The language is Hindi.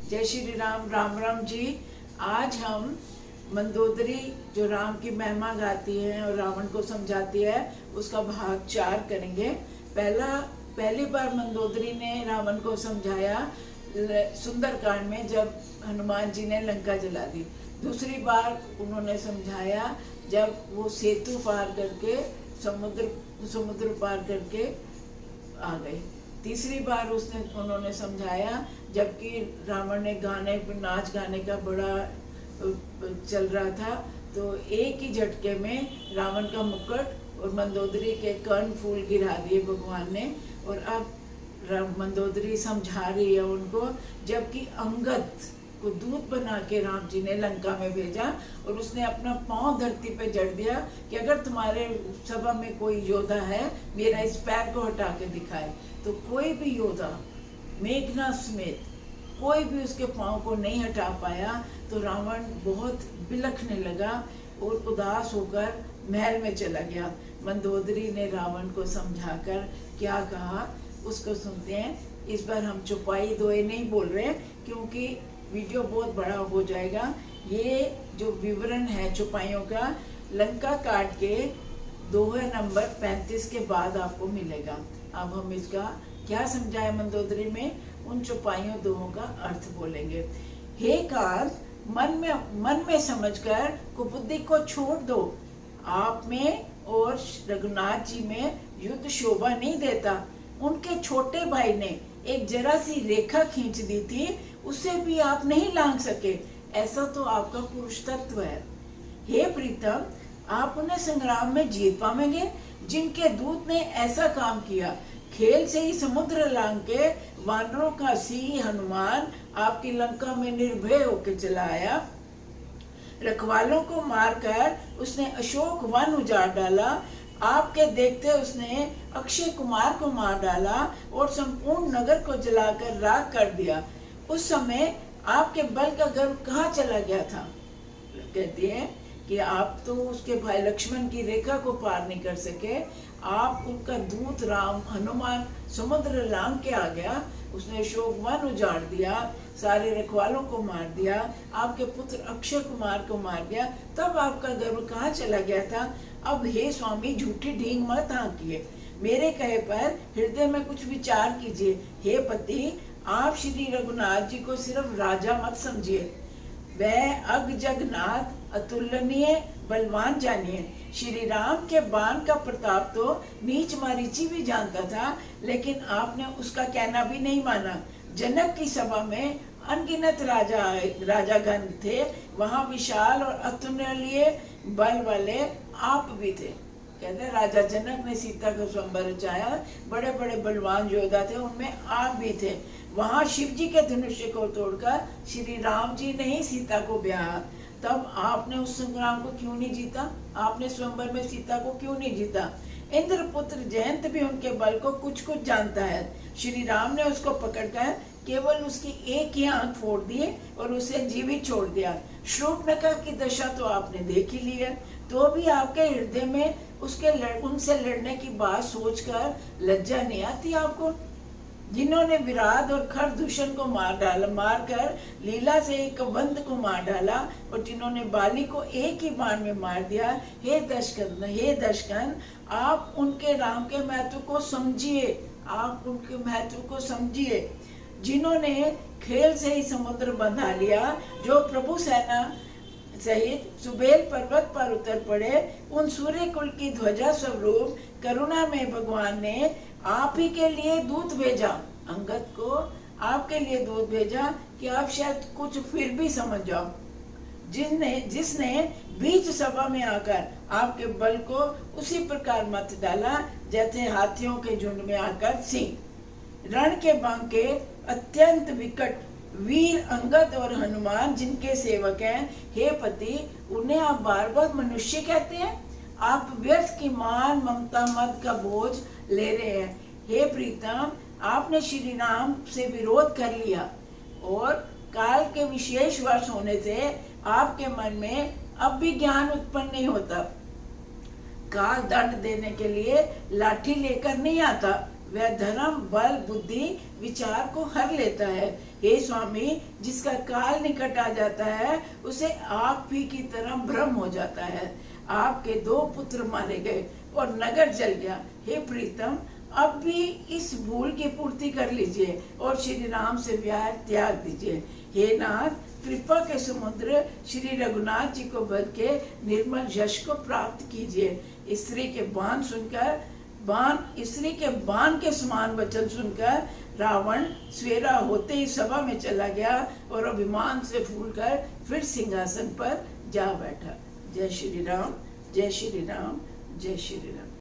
जय श्री राम। राम राम जी। आज हम मंदोदरी जो राम की महिमा गाती है और रावण को समझाती है उसका भाग 4 करेंगे। पहली बार मंदोदरी ने रावण को समझाया सुंदरकांड में जब हनुमान जी ने लंका जला दी। दूसरी बार उन्होंने समझाया जब वो सेतु पार करके समुद्र पार करके आ गए। तीसरी बार उन्होंने समझाया जबकि रावण ने नाच गाने का बड़ा चल रहा था, तो एक ही झटके में रावण का मुकुट और मंदोदरी के कर्ण फूल गिरा दिए भगवान ने। और अब मंदोदरी समझा रही है उनको, जबकि अंगद को दूत बना के राम जी ने लंका में भेजा और उसने अपना पांव धरती पे जड़ दिया कि अगर तुम्हारे सभा में कोई योद्धा है मेरा इस पैर को हटा के दिखाए। तो कोई भी योद्धा मेघनाथ समेत कोई भी उसके पांव को नहीं हटा पाया। तो रावण बहुत बिलखने लगा और उदास होकर महल में चला गया। मंदोदरी ने रावण को समझाकर क्या कहा उसको सुनते हैं। इस बार हम चौपाई दोए नहीं बोल रहे क्योंकि वीडियो बहुत बड़ा हो जाएगा। ये जो विवरण है चौपाइयों का लंका काट के दोहा नंबर 35 के बाद आपको मिलेगा। अब हम इसका क्या समझाए मंदोदरी में, उन चौपाइयों दोहों का अर्थ बोलेंगे। हे काल, मन में समझकर कुबुद्धि को छोड़ दो। आप में और रघुनाथ जी में युद्ध शोभा नहीं देता। उनके छोटे भाई ने एक जरा सी रेखा खींच दी थी, उसे भी आप नहीं लांघ सके। ऐसा तो आपका पुरुष तत्व है। हे प्रीतम, आप उन्हें संग्राम में जीत पाएंगे जिनके दूत ने ऐसा काम किया। खेल से ही समुद्र लांघ के वानरों का सिंह हनुमान आपकी लंका में निर्भय होकर चला आया। रखवालों को मारकर उसने अशोक वन उजाड़ डाला। आपके देखते उसने अक्षय कुमार को मार डाला और संपूर्ण नगर को जलाकर राख कर दिया। उस समय आपके बल का गर्व कहाँ चला गया था? कहते हैं कि आप तो उसके भाई लक्ष्मण की रेखा को पार नहीं कर सके। आप उनका दूत राम हनुमान समुद्र लांघ के आ गया, उसने अशोक वन उजाड़ दिया, सारे रखवालों को मार दिया, आपके पुत्र अक्षय कुमार को मार दिया। तब आपका गर्व कहाँ चला गया था? अब हे स्वामी, झूठी ढींग मत हाँकिए, मेरे कहे पर हृदय में कुछ विचार कीजिए। हे पति, आप श्री रघुनाथ जी को सिर्फ राजा मत समझिए, वह अग जगन्नाथ अतुलनीय बलवान जानिए। श्री राम के बाण का प्रताप तो नीच मारीची भी जानता था, लेकिन आपने उसका कहना भी नहीं माना। जनक की सभा में अनगिनत राजागण थे, वहां विशाल और अतुलनीय बल वाले आप भी थे। कहते राजा जनक ने सीता का स्वयंवर रचाया, बड़े बड़े बलवान योद्धा थे, उनमें आप भी थे। वहां शिव जी के धनुष्य को तोड़कर श्री राम जी ने ही सीता को ब्याहा। तब आपने उस संग्राम को क्यों नहीं जीता? आपने स्वयंवर में सीता को क्यों नहीं जीता? इंद्रपुत्र जयंत भी उनके बल को कुछ जानता है। श्री राम ने उसको पकड़कर केवल उसकी एक ही आंख फोड़ दी और उसे जीवित छोड़ दिया। शूर्पणखा की दशा तो आपने देख ही ली है, तो भी आपके हृदय में उनसे लड़ने की बात सोचकर लज्जा नहीं आती आपको? जिन्होंने विराट और खरदूषण को मारकर लीला से एक बंद को मार डाला और जिन्होंने बाली को एक ही बाण में मार दिया। हे दशकन, आप उनके राम के महत्व को समझिए, आप उनके महत्व को समझिए। जिन्होंने खेल से ही समुद्र बंधा लिया, जो प्रभु सेना सहित सुबेल पर्वत पर उतर पड़े, उन सूर्य कुल की ध्वजा स्वरूप करुणा में भगवान ने आप ही के लिए दूत भेजा। अंगद को आपके लिए दूत भेजा कि आप शायद कुछ फिर भी समझ जाओ। जिसने बीच सभा में आकर आपके बल को उसी प्रकार मत डाला जैसे हाथियों के झुंड में आकर सिंह। रण के बांके अत्यंत विकट वीर अंगद और हनुमान जिनके सेवक हैं, हे पति, उन्हें आप बार बार मनुष्य कहते हैं। आप व्यर्थ की मान ममता मद का बोझ ले रहे हैं। हे प्रीतम, आपने श्री राम से विरोध कर लिया और काल के विशेष वर्ष होने से आपके मन में अब भी ज्ञान उत्पन्न नहीं होता। काल दंड देने के लिए लाठी लेकर नहीं आता, वह धर्म बल बुद्धि विचार को हर लेता है। हे स्वामी, जिसका काल निकट आ जाता है उसे आप ही की तरह भ्रम हो जाता है। आपके 2 पुत्र मारे गए और नगर जल गया। हे प्रीतम, अब भी इस भूल की पूर्ति कर लीजिए और श्री राम से व्याह त्याग दीजिए। हे नाथ, कृपा के समुद्र श्री रघुनाथ जी को बल के निर्मल यश को प्राप्त कीजिए। स्त्री के बाण के समान वचन सुनकर रावण सवेरा होते ही सभा में चला गया और अभिमान से फूलकर फिर सिंहासन पर जा बैठा। जय श्री राम, जय श्री राम, जय श्री राम।